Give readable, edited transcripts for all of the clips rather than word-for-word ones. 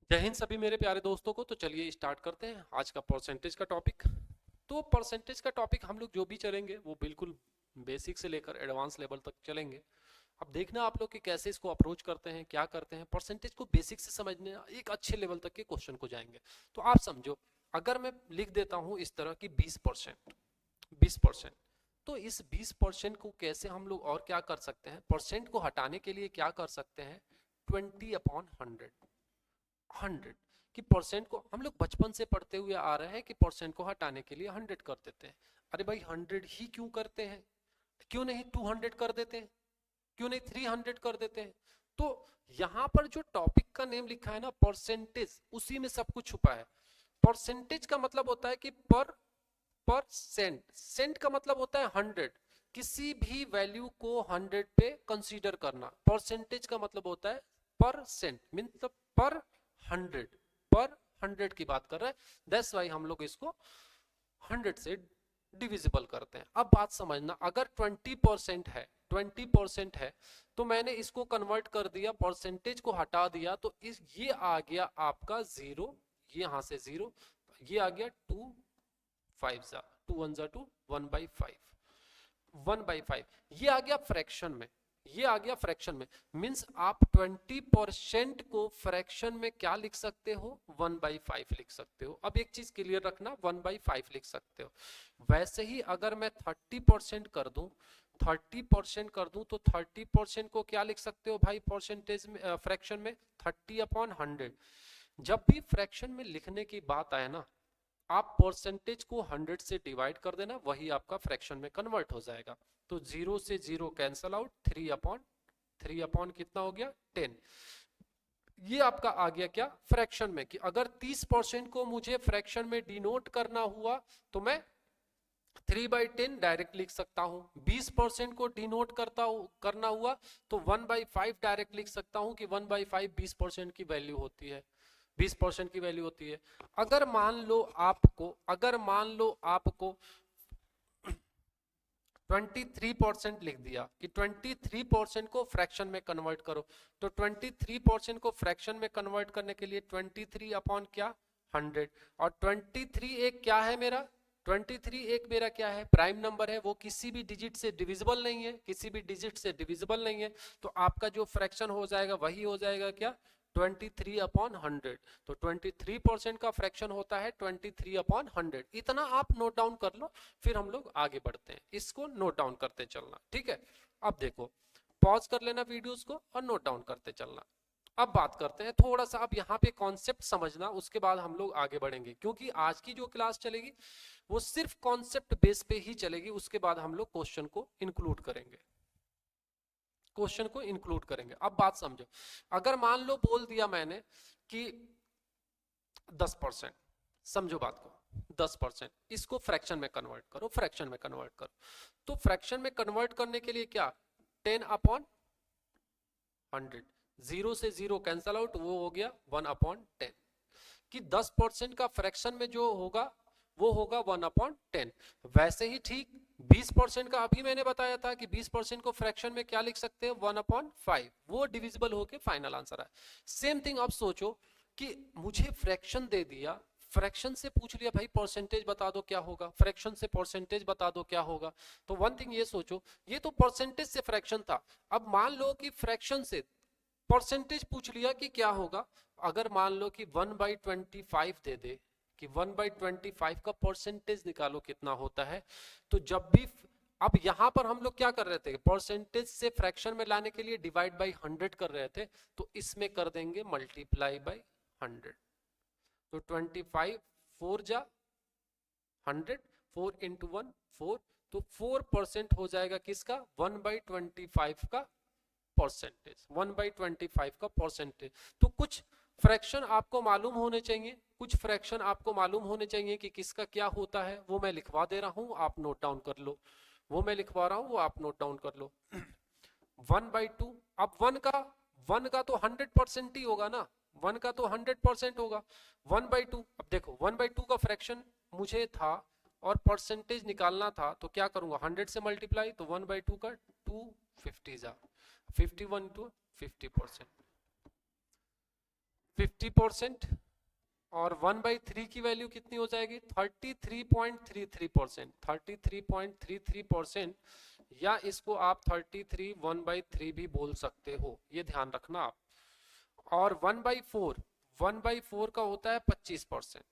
जय हिंद सभी मेरे प्यारे दोस्तों को। तो चलिए स्टार्ट करते हैं आज का परसेंटेज का टॉपिक। तो परसेंटेज का टॉपिक हम लोग जो भी चलेंगे वो बिल्कुल बेसिक से लेकर एडवांस लेवल तक चलेंगे। अब देखना आप लोग कि कैसे इसको अप्रोच करते हैं, क्या करते हैं। परसेंटेज को बेसिक से समझने एक अच्छे लेवल तक के क्वेश्चन को जाएंगे। तो आप समझो, अगर मैं लिख देता हूं इस तरह की 20%, 20%, तो इस 20% को कैसे हम लोग और क्या कर सकते हैं, परसेंट को हटाने के लिए क्या कर सकते हैं, 20/100, 100 कि परसेंट को हम लोग बचपन से पढ़ते हुए आ रहे हैं कि परसेंट को हटाने के लिए 100 कर देते हैं। अरे भाई 100 ही क्यों करते हैं, क्यों नहीं 200 कर देते हैं, क्यों नहीं 300 कर देते हैं। तो यहां पर जो टॉपिक का नेम लिखा है ना परसेंटेज, उसी में सब कुछ छुपा है। परसेंटेज का मतलब होता है कि परसेंट, सेंट का मतलब होता है 100, किसी भी वैल्यू को 100 पे कंसीडर करना। परसेंटेज का मतलब होता है परसेंट, मीन पर 100, पर 100 की बात कर रहे हैं। दैट्स वाई हम लोग इसको 100 से डिविजिबल करते हैं। अब बात समझना, अगर 20% है, 20% है, तो मैंने इसको कन्वर्ट कर दिया, परसेंटेज को हटा दिया, तो इस ये आ गया आपका जीरो, ये यहां से जीरो, ये आ गया 2 5 जा 2 1 जा 2, 1/5, 1/5, ये आ गया फ्रैक्शन में, ये आ गया फ्रैक्शन में। मींस आप 20% को फ्रैक्शन में क्या लिख सकते हो, 1/5 लिख सकते हो। अब एक चीज क्लियर रखना, 1/5 लिख सकते हो। वैसे ही अगर मैं 30% कर दूं, 30% कर दूं, तो 30% को क्या लिख सकते हो भाई परसेंटेज में, फ्रैक्शन में 30/100। जब भी फ्रैक्शन में लिखने की बात आए ना, आप परसेंटेज को 100 से डिवाइड कर देना, वही आपका फ्रैक्शन में कन्वर्ट हो जाएगा। तो 0 से 0 कैंसल आउट, 3/3 कितना हो गया 10। ये आपका आ गया क्या फ्रैक्शन में, कि अगर 30% को मुझे फ्रैक्शन में डिनोट करना हुआ तो मैं 3/10 डायरेक्ट लिख सकता हूं। 20% को डिनोट करना हुआ तो 1/5 डायरेक्ट लिख सकता हूं कि 1/5 20% की वैल्यू होती है, 20% की वैल्यू होती है। अगर मान लो आपको 23% लिख दिया कि 23% को फ्रैक्शन में कन्वर्ट करो, तो 23% को फ्रैक्शन में कन्वर्ट करने के लिए 23 अपॉन क्या 100, और 23 एक क्या है मेरा, 23 एक मेरा क्या है, प्राइम नंबर है, वो किसी भी डिजिट से डिविजिबल नहीं है, किसी भी डिजिट से डिविजिबल नहीं है। तो आपका जो फ्रैक्शन हो जाएगा वही हो जाएगा क्या 23/100। तो 23% का फ्रैक्शन होता है 23/100। इतना आप नोट डाउन कर लो, फिर हम लोग आगे बढ़ते हैं। इसको नोट डाउन करते चलना, ठीक है। अब देखो, पॉज कर लेना वीडियोस को और नोट डाउन करते चलना। अब बात करते हैं थोड़ा सा, अब यहाँ पे कॉन्सेप्ट समझना, उसके बाद हम लोग आगे बढ़ेंगे, क्योंकि आज की जो क्लास चलेगी वो सिर्फ कॉन्सेप्ट बेस पे ही चलेगी। उसके बाद हम लोग क्वेश्चन को इंक्लूड करेंगे, क्वेश्चन को इंक्लूड करेंगे। अब बात समझो, अगर मान लो बोल दिया मैंने कि 10%, समझो बात को, 10%, इसको फ्रैक्शन में कन्वर्ट करो, फ्रैक्शन में कन्वर्ट करो। तो फ्रैक्शन में कन्वर्ट करने के लिए क्या, 10/100, 0 से 0 कैंसल आउट, वो हो गया 1/10, कि 10% का फ्रैक्शन में जो होगा वो होगा 1/10। वैसे ही ठीक 20% का अभी मैंने बताया था कि 20% को फ्रैक्शन में क्या लिख सकते हैं 1/5, वो डिविजिबल होके फाइनल आंसर है। सेम थिंग अब सोचो कि मुझे फ्रैक्शन दे दिया, फ्रैक्शन से पूछ लिया भाई परसेंटेज बता दो क्या होगा, फ्रैक्शन से परसेंटेज बता दो क्या होगा। तो वन थिंग ये सोचो, ये तो परसेंटेज से फ्रैक्शन था। अब मान लो कि फ्रैक्शन से परसेंटेज पूछ लिया कि क्या होगा। अगर मान लो कि 1/25 दे दे कि 1/25 का परसेंटेज निकालो कितना होता है, तो जब भी अब यहां पर हम लोग क्या कर रहे थे, परसेंटेज से फ्रैक्शन में लाने के लिए डिवाइड बाई 100 कर रहे थे, तो इसमें कर देंगे मल्टीप्लाई बाई 100। तो 25 4 जा 100, 4 इंटू 1 4, तो 4% हो जाएगा किसका 1/25 का परसेंटेज, 1/25 का परसेंटेज। तो कुछ फ्रैक्शन आपको मालूम होने चाहिए, कुछ फ्रैक्शन आपको मालूम होने चाहिए कि किसका क्या होता है, वो मैं लिखवा दे रहा हूं, आप नोट डाउन कर लो। वो मैं लिखवा रहा हूं, वो आप नोट डाउन कर लो। 1/2, अब वन का तो 100% ही होगा ना, वन का तो 100% होगा। 1/2, अब देखो 1/2 का फ्रैक्शन मुझे था और परसेंटेज निकालना था, तो क्या करूंगा 100 से मल्टीप्लाई, तो 1/2 का 250 जा 51 टू 50%। 50%, और 1/3 की वैल्यू कितनी हो जाएगी 33.33%, 33.33%, या इसको आप 33 1/3 भी बोल सकते हो, ये ध्यान रखना आप। और 1/4 का होता है 25%,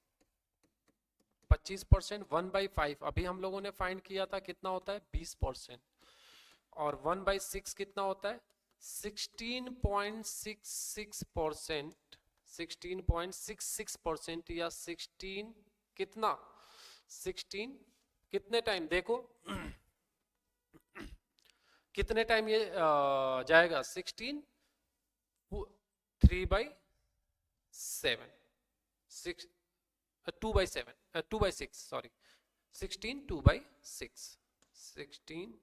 25%। 1/5 अभी हम लोगों ने फाइंड किया था कितना होता है 20%, और 1/6 कितना होता है 16.66%, 16.66% या 16 कितना 16 कितने टाइम देखो कितने टाइम ये जाएगा 16 3/7 6 2/7 2/6 सॉरी 16 2/6 16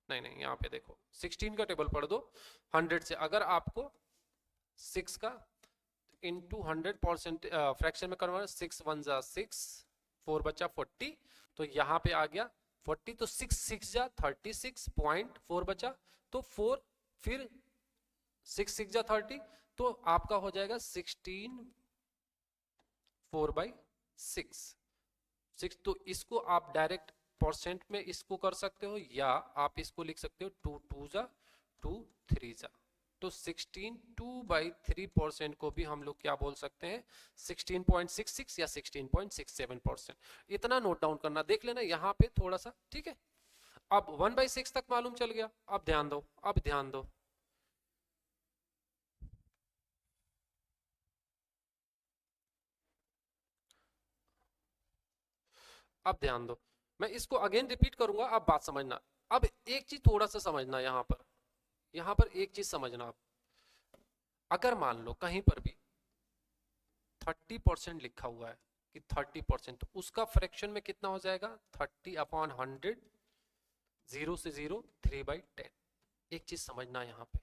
नहीं यहाँ पे देखो 16 का टेबल पढ़ दो 100 से, अगर आपको 6 का इंटू 100% फ्रैक्शन में करवाना 6 1 जा 6 4 बचा 40, तो यहाँ पे आ गया 40, तो 6 6 जा 36.4 बचा, तो 4 फिर 6 6 जा 30, तो आपका हो जाएगा 16 4/6। तो इसको आप डायरेक्ट परसेंट में इसको कर सकते हो, या आप इसको लिख सकते हो 2 2 जा 2 3 जा, तो 16 2/3% को भी हम लोग क्या बोल सकते हैं 16.66 या 16.67%। इतना नोट डाउन करना, देख लेना यहाँ पे थोड़ा सा, ठीक है। अब 1/6 तक मालूम चल गया, अब ध्यान दो, अब ध्यान दो, अब ध्यान दो, मैं इसको अगेन रिपीट करूंगा, अब बात समझना। अब एक चीज थोड़ा सा समझना, यहाँ पर एक चीज समझना आप, अगर मान लो कहीं पर भी 30% लिखा हुआ है कि 30%, तो उसका फ्रैक्शन में कितना हो जाएगा 30/100, 0 से 0 3/10। एक चीज समझना यहाँ पे,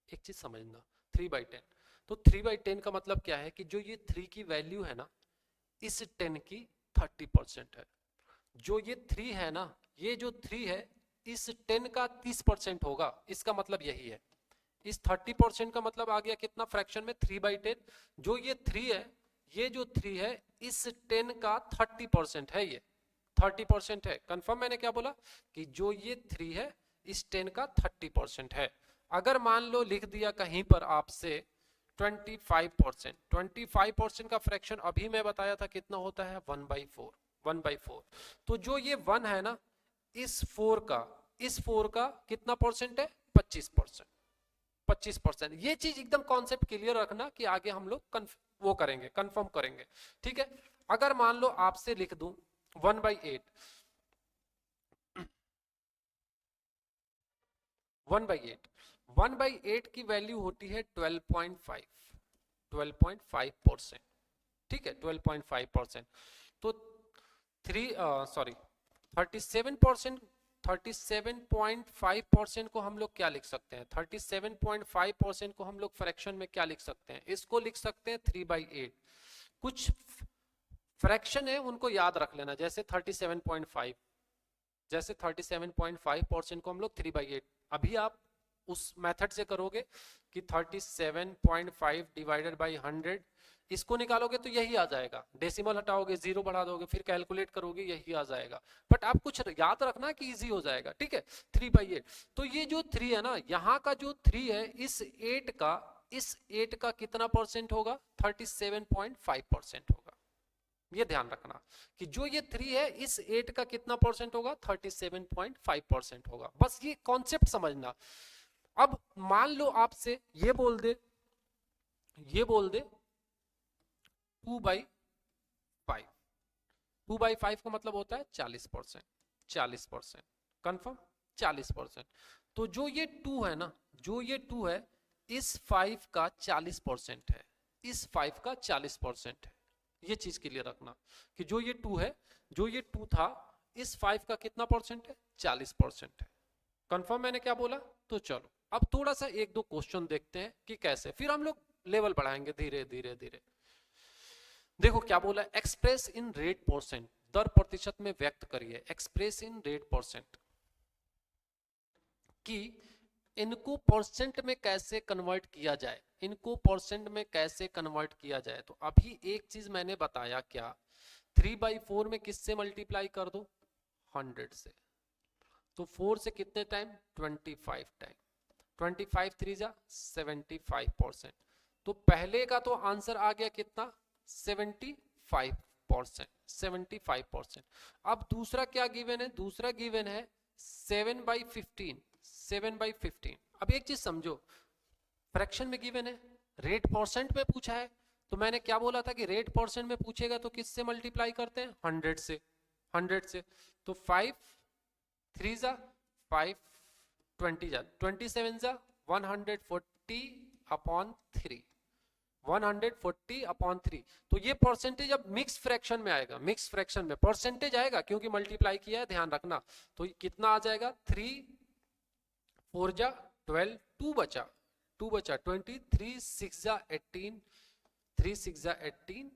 एक चीज समझना 3/10, तो 3/10 का मतलब क्या है कि जो ये 3 की वैल्यू है ना, इस 10 की 30% है। जो ये 3 है ना, ये जो 3 है इस 10 का 30% होगा, इसका मतलब यही है। इस 30% का मतलब आ गया कितना फ्रैक्शन में 3/10। जो ये 3 है, ये जो 3 है इस 10 का 30% है, ये 30% है। कंफर्म मैंने क्या बोला कि जो ये 3 है इस 10 का 30% है। अगर मान लो लिख दिया कहीं पर आपसे 25%, 25% का फ्रैक्शन अभी मैं बताया था कितना होता है 1/4, 1/4। तो जो ये 1 है ना, इस 4 का कितना परसेंट है 25%, 25%। ये चीज एकदम कॉन्सेप्ट क्लियर रखना कि आगे हम लोग वो करेंगे, कंफर्म करेंगे, ठीक है। अगर मान लो आपसे लिख दूं 1/8, 1/8, 1/8 की वैल्यू होती है 12.5, 12.5%, ठीक है 12.5%। तो 37%, 37.5% को हम लोग क्या लिख सकते हैं, 37.5% को हम लोग फ्रैक्शन में क्या लिख सकते हैं, इसको लिख सकते हैं 3/8। कुछ फ्रैक्शन है उनको याद रख लेना, जैसे 37.5, जैसे 37.5% को हम लोग 3/8, अभी आप उस मेथड से करोगे कि 37.5 डिवाइडेड बाई 100, इसको निकालोगे तो यही आ जाएगा, डेसिमल हटाओगे 0 बढ़ा दोगे फिर कैलकुलेट करोगे यही आ जाएगा। बट आप कुछ याद रखना कि इजी हो जाएगा, ठीक है 3/8। तो ये जो 3 है ना, यहाँ का जो 3 है इस 8 का कितना परसेंट होगा 37.5% होगा। ये ध्यान रखना कि जो ये 3 है इस 8 का कितना परसेंट होगा 37.5% होगा, बस ये कॉन्सेप्ट समझना। अब मान लो आपसे ये बोल दे 2/5, 2/5 का मतलब होता है 40%, 40%, कंफर्म 40%। तो जो ये 2 है ना, जो ये 2 है इस 5 का 40% है, इस 5 का 40% है। ये चीज क्लियर रखना कि जो ये 2 है, जो ये 2 था इस 5 का कितना परसेंट है 40% है। कंफर्म मैंने क्या बोला। तो चलो अब थोड़ा सा एक दो क्वेश्चन देखते हैं कि कैसे, फिर हम लोग लेवल बढ़ाएंगे धीरे धीरे धीरे। देखो क्या बोला, एक्सप्रेस इन रेट परसेंट, दर प्रतिशत में व्यक्त करिए, एक्सप्रेस इन रेट परसेंट कि इनको परसेंट में कैसे कन्वर्ट किया जाए, इनको परसेंट में कैसे कन्वर्ट किया जाए। तो अभी एक चीज मैंने बताया, क्या 3/4 में किससे मल्टीप्लाई कर दो, 100 से। तो 4 से कितने टाइम, 25 टाइम, 25 3 जा 75%। तो पहले का तो आंसर आ गया कितना, 75%, 75%। अब दूसरा क्या गिवन है, दूसरा गिवन है 7/15, 7/15। अब एक चीज समझो, फ्रैक्शन में गिवन है, रेट परसेंट में पूछा है, तो मैंने क्या बोला था कि रेट परसेंट में पूछेगा तो किससे मल्टीप्लाई करते हैं, 100 से, 100 से। तो 5 3 जा 5, 20 जा 27 जा 140 अपॉन 3, 140 अपॉन 3। तो ये परसेंटेज अब मिक्स फ्रैक्शन में आएगा, मिक्स फ्रैक्शन में परसेंटेज आएगा क्योंकि मल्टीप्लाई किया है, ध्यान रखना। तो कितना आ जाएगा, 3 4 जा 12, 2 बचा, 2 बचा 20, 3 6 जा 18, 3 6 जा 18,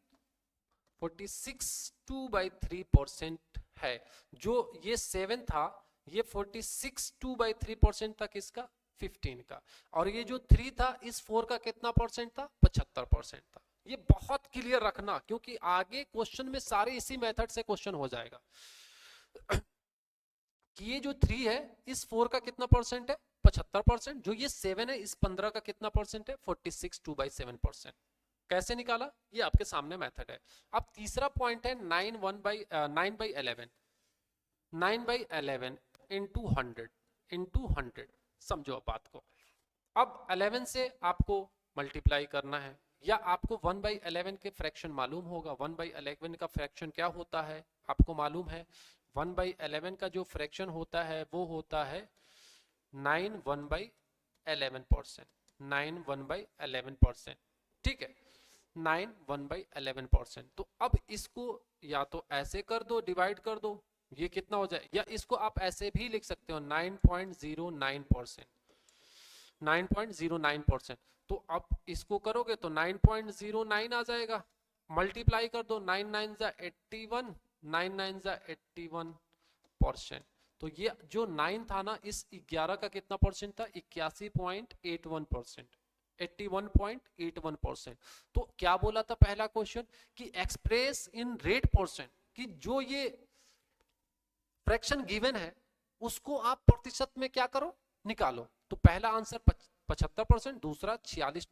46 2/3% है। जो ये 7 था, ये 46 2/3% था किसका, 15 का। और ये जो 3 था, इस 4 का कितना परसेंट था, 75% था। ये बहुत क्लियर रखना क्योंकि आगे क्वेश्चन में सारे इसी मेथड से क्वेश्चन हो जाएगा कि ये जो 3 है, इस 4 का कितना परसेंट है, 75%। जो ये 7 है, इस 15 का कितना परसेंट है, 46 2/7%। कैसे निकाला, ये आपके सामने मेथड है। अब तीसरा पॉइंट है 9/11, 9/11 इंटू 100, इंटू 100। समझो अब बात को। अब 11 से आपको मल्टीप्लाई करना है, या आपको 1/11 के फ्रैक्शन मालूम होगा। 1/11 का फ्रैक्शन क्या होता है आपको मालूम है, 1/11 का जो फ्रैक्शन होता है वो होता है 9 1/11%, 9 1/11%, ठीक है, 9 1/11%। तो अब इसको या तो ऐसे कर दो, डिवाइड कर दो, ये कितना हो जाए, या इसको आप ऐसे भी लिख सकते हो 9.09%, 9.09%। तो अब इसको करोगे तो 9.09 आ जाएगा, मल्टीप्लाई कर दो, 9 9 जा 81, 9 9 जा 81%। तो ये जो 9 था ना, इस 11 का कितना परसेंट था, 81.81%, 81.81%। तो क्या बोला था पहला क्वेश्चन कि एक्सप्रेस इन रेट परसेंट, कि जो ये फ्रैक्शन गिवन है उसको आप प्रतिशत में क्या करो, निकालो। तो पहला आंसर 75%, दूसरा 46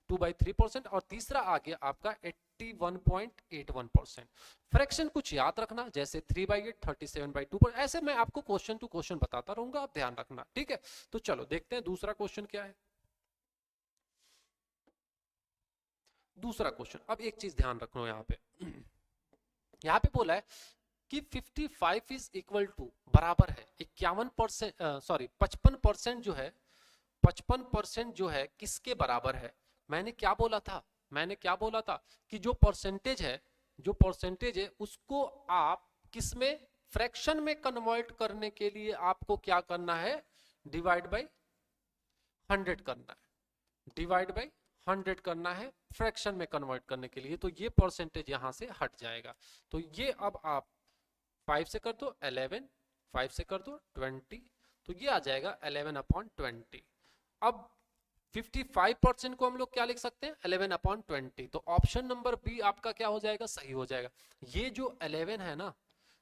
2/3%, और तीसरा आ गया आपका 81.81%। फ्रैक्शन कुछ याद रखना, जैसे 3/8, 37/2, ऐसे मैं आपको क्वेश्चन टू क्वेश्चन बताता रहूंगा, आप ध्यान रखना, ठीक है। तो चलो देखते हैं दूसरा क्वेश्चन क्या है। दूसरा क्वेश्चन, अब एक चीज ध्यान रखना यहाँ पे, यहाँ पे बोला है कि 55 इज इक्वल टू, बराबर है 51%, सॉरी 55% जो है, 55% जो है किसके बराबर है। मैंने क्या बोला था, मैंने क्या बोला था कि जो परसेंटेज है, जो परसेंटेज है उसको आप किसमें, फ्रैक्शन में कन्वर्ट करने के लिए आपको क्या करना है, डिवाइड बाय 100 करना है, डिवाइड बाय 100 करना है फ्रैक्शन में कन्वर्ट करने के लिए। तो ये परसेंटेज यहां से हट जाएगा। तो ये अब आप 5 से कर दो 11, 5 से कर दो 20, तो ये आ जाएगा 11/20। अब 55% को हम लोग क्या लिख सकते हैं, 11/20। तो ऑप्शन नंबर बी आपका क्या हो जाएगा, सही हो जाएगा। ये जो 11 है ना,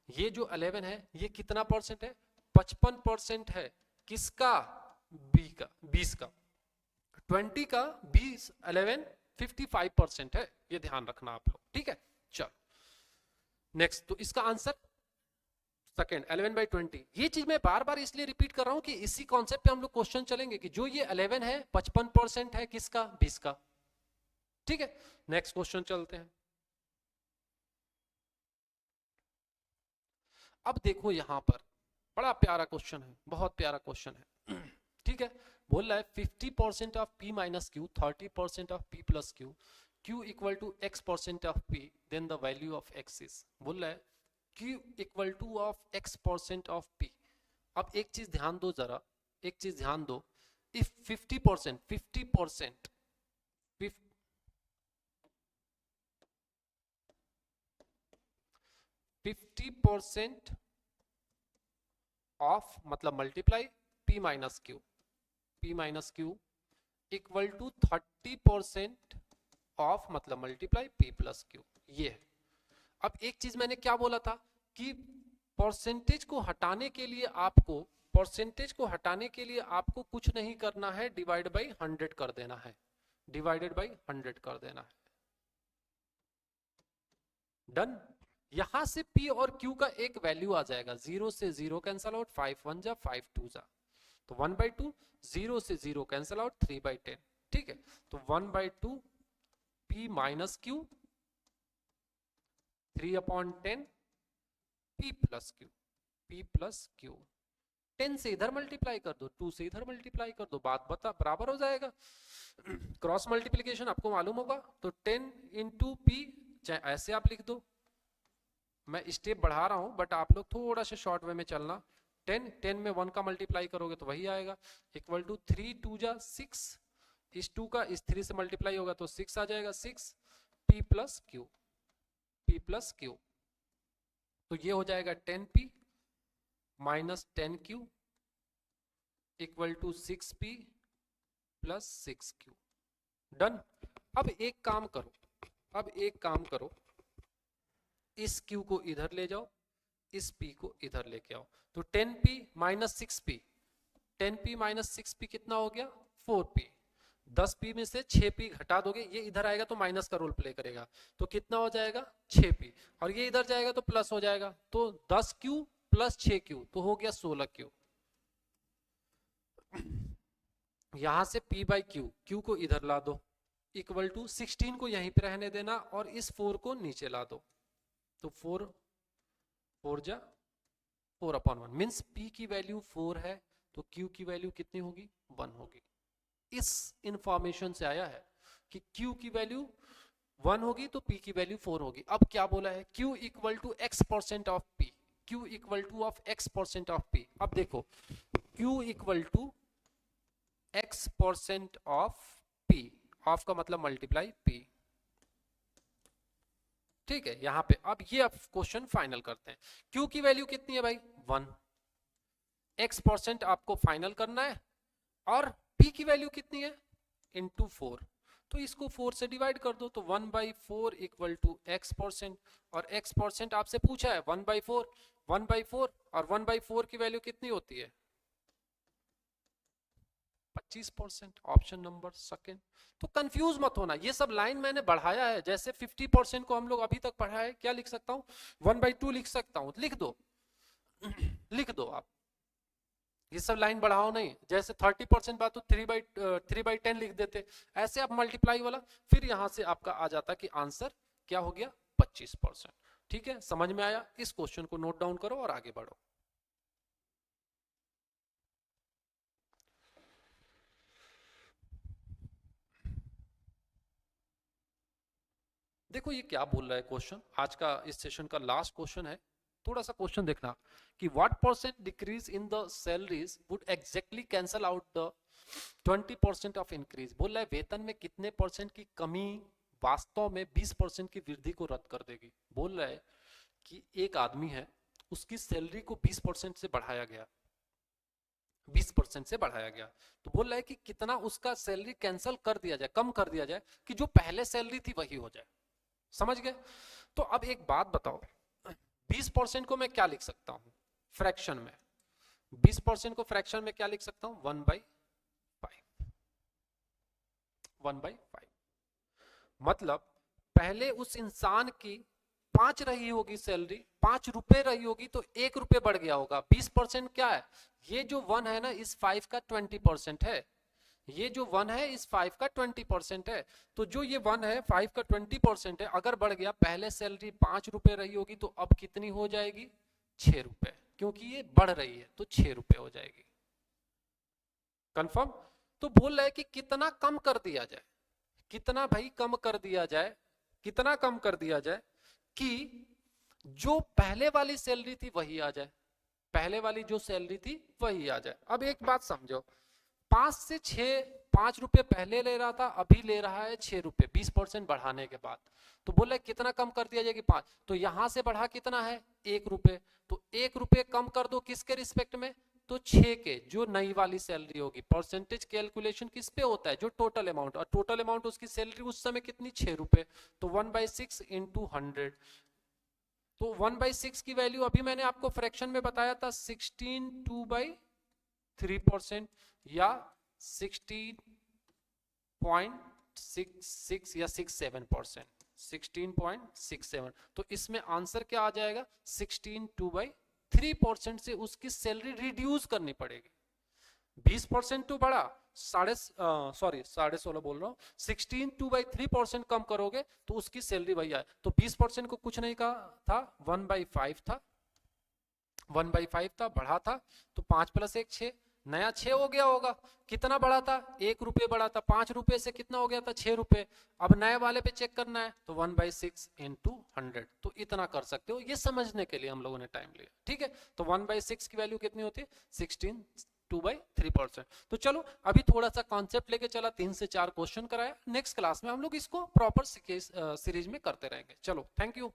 ये जो 11 है, ये कितना परसेंट है, 55% है किसका, बी का, 20 का, 20 का 20, 11 55% है, ये ध्यान रखना आप लोग, ठीक है। चलो नेक्स्ट, तो इसका आंसर सेकेंड 11/20। ये चीज मैं बार बार इसलिए रिपीट कर रहा हूं कि इसी कॉन्सेप्ट पे हम लोग क्वेश्चन चलेंगे कि जो ये 11 है 55% है किसका, 20 का, ठीक है। नेक्स्ट क्वेश्चन चलते हैं। अब देखो यहां पर बड़ा प्यारा क्वेश्चन है, बहुत प्यारा क्वेश्चन है, ठीक है। बोल रहा है 50% of p minus Q, 30% of p plus Q, q equal to x% of p, then the value of x is. बोल रहा है q equal to of x% of p। अब एक चीज ध्यान दो जरा, एक चीज ध्यान दो, इफ 50%, 50%, 50% ऑफ मतलब multiply p minus Q, P minus Q equal to 30% of मतलब मल्टीप्लाई P प्लस Q, ये है। अब एक चीज मैंने क्या बोला था कि परसेंटेज को हटाने के लिए आपको कुछ नहीं करना है, डिवाइड बाई 100 कर देना है, डिवाइडेड बाई 100 कर देना है। डन। यहां से P और Q का एक वैल्यू आ जाएगा, 0 से 0 कैंसल आउट, 5 1 जा 5 2 जा, तो 1/2, 0 से 0 कैंसल आउट, 3/10। ठीक है, तो 1/2 P minus Q 3/10 P plus Q। 10 से इधर मल्टीप्लाई कर दो, 2 से इधर मल्टीप्लाई कर दो, बात बराबर हो जाएगा। क्रॉस मल्टीप्लीकेशन आपको मालूम होगा, तो 10 इंटू P, चाहे ऐसे आप लिख दो, मैं स्टेप बढ़ा रहा हूं बट आप लोग थोड़ा सा शॉर्ट वे में चलना। 10 में 1 का मल्टीप्लाई करोगे तो वही आएगा, इक्वल टू 3 2 जा 6, इस 2 का इस 3 से मल्टीप्लाई होगा तो 6 आ जाएगा, 6 P प्लस Q। तो ये हो जाएगा 10P minus 10Q equal to 6P plus 6Q। Done. अब एक काम करो, इस Q को इधर ले जाओ, इस P को इधर लेके आओ, तो 10P minus 6P, 10P minus 6P कितना हो गया, 4P। 10P में से 6P घटा दोगे, ये इधर आएगा तो माइनस का रोल प्ले करेगा, तो कितना हो जाएगा 6P, और ये इधर जाएगा तो प्लस हो जाएगा, तो 10Q प्लस 6Q तो हो गया 16Q। यहां से P बाई Q को इधर ला दो, इक्वल टू 16 को यहीं पे रहने देना और इस 4 को नीचे ला दो, तो 4 जा 4/1 मीन्स P की वैल्यू 4 है तो Q की वैल्यू कितनी होगी, 1 होगी। इस इंफॉर्मेशन से आया है कि Q की वैल्यू 1 होगी तो P की वैल्यू 4 होगी। अब क्या बोला है, Q equal to x% of P, Q equal to of x% of P। अब देखो Q equal to x% of P, of का मतलब मल्टीप्लाई P। ठीक है, यहां पे अब ये क्वेश्चन फाइनल करते हैं। Q की वैल्यू कितनी है भाई, 1, x% आपको फाइनल करना है, और P की वैल्यू कितनी है, इंटू 4, तो इसको 4 से डिवाइड कर दो, तो 1/4 इक्वल टू x%, और x% आपसे पूछा है 1/4, 1/4 और 1/4 की वैल्यू कितनी होती है, 25%, ऑप्शन नंबर सेकंड। तो कंफ्यूज मत होना, ये सब लाइन मैंने बढ़ाया है, जैसे 50% को हम लोग अभी तक पढ़ा है, क्या लिख सकता हूं, 1/2 लिख सकता हूं, लिख दो लिख दो आप, ये सब लाइन बढ़ाओ नहीं, जैसे 30% बात तो 3/10 लिख देते, ऐसे आप मल्टीप्लाई वाला, फिर यहां से आपका आ जाता कि आंसर क्या हो गया, 25%। ठीक है, समझ में आया, इस क्वेश्चन को नोट डाउन करो और आगे बढ़ो। देखो ये क्या बोल रहा है क्वेश्चन, आज का इस सेशन का लास्ट क्वेश्चन है। थोड़ा सा क्वेश्चन देखना कि what percent decrease in the salaries would exactly cancel out the 20% of increase. बोल रहा है वेतन में कितने परसेंट की कमी वास्तव में 20% की वृद्धि को रद्द कर देगी। बोल रहा है कि एक आदमी है, उसकी सैलरी को 20% से बढ़ाया गया, 20% से बढ़ाया गया, तो बोल रहा है कि कितना उसका सैलरी कैंसल कर दिया जाए, कम कर दिया जाए, कि जो पहले सैलरी थी वही हो जाए। समझ गए? तो अब एक बात बताओ, 20% को मैं क्या लिख सकता हूं फ्रैक्शन में, 20% को फ्रैक्शन में क्या लिख सकता हूं, 1/5। मतलब पहले उस इंसान की 5 रही होगी सैलरी, 5 रुपए रही होगी, तो 1 रुपए बढ़ गया होगा। 20% क्या है, ये जो 1 है ना, इस 5 का 20% है, ये जो 1 है इस 5 का 20% है, तो जो ये 1 है 5 का 20% है, अगर बढ़ गया, पहले सैलरी 5 रुपए रही होगी तो अब कितनी हो जाएगी, 6 रुपए, क्योंकि ये बढ़ रही है तो 6 रुपए हो जाएगी। कंफर्म? तो बोल रहा है कि कितना कम कर दिया जाए, कितना भाई कम कर दिया जाए, कितना कम कर दिया जाए कि जो पहले वाली सैलरी थी वही आ जाए, पहले वाली जो सैलरी थी वही आ जाए। अब एक बात समझो, 5 से 6, 5 रुपए पहले ले रहा था, अभी ले रहा है 6 रुपए, 20% बढ़ाने के बाद। तो बोल रहे कितना कम कर दिया जाएगा, 5, तो यहां से बढ़ा कितना है, 1 रुपए, तो 1 रुपए कम कर दो किसके रिस्पेक्ट में, तो 6 के जो नई वाली सैलरी होगी, परसेंटेज कैलकुलेशन किस पे होता है, जो टोटल अमाउंट, और टोटल अमाउंट उसकी सैलरी उस समय कितनी, 6 रुपए, तो 1/6 इंटू 100, तो 1/6 की वैल्यू अभी मैंने आपको फ्रैक्शन में बताया था 16 2/3% या 16.66 या 67%, 16.67, तो इसमें आंसर क्या आ जाएगा, 16 2/3% से उसकी सैलरी रिड्यूस करनी पड़ेगी। 20% तो बढ़ा, 16.5 बोल रहा हूँ, 16 2/3% कम करोगे तो उसकी सैलरी वही आए, तो 20% को कुछ नहीं कहा था, 1/5 था, 1/5 था, बढ़ा था, तो 5 + 1 6, नया 6 हो गया होगा, कितना बढ़ा था, 1 रुपये बढ़ा था, 5 रुपये से कितना हो गया था, 6 रुपये, अब नए वाले पे चेक करना है, तो 1/6 इंटू 100, तो इतना कर सकते हो, ये समझने के लिए हम लोगों ने टाइम लिया, ठीक है। तो 1/6 की वैल्यू कितनी होती है, 16 2/3%। तो चलो अभी थोड़ा सा कॉन्सेप्ट लेके चला, 3 से 4 क्वेश्चन कराया, नेक्स्ट क्लास में हम लोग इसको प्रॉपर सीरीज में करते रहेंगे। चलो, थैंक यू।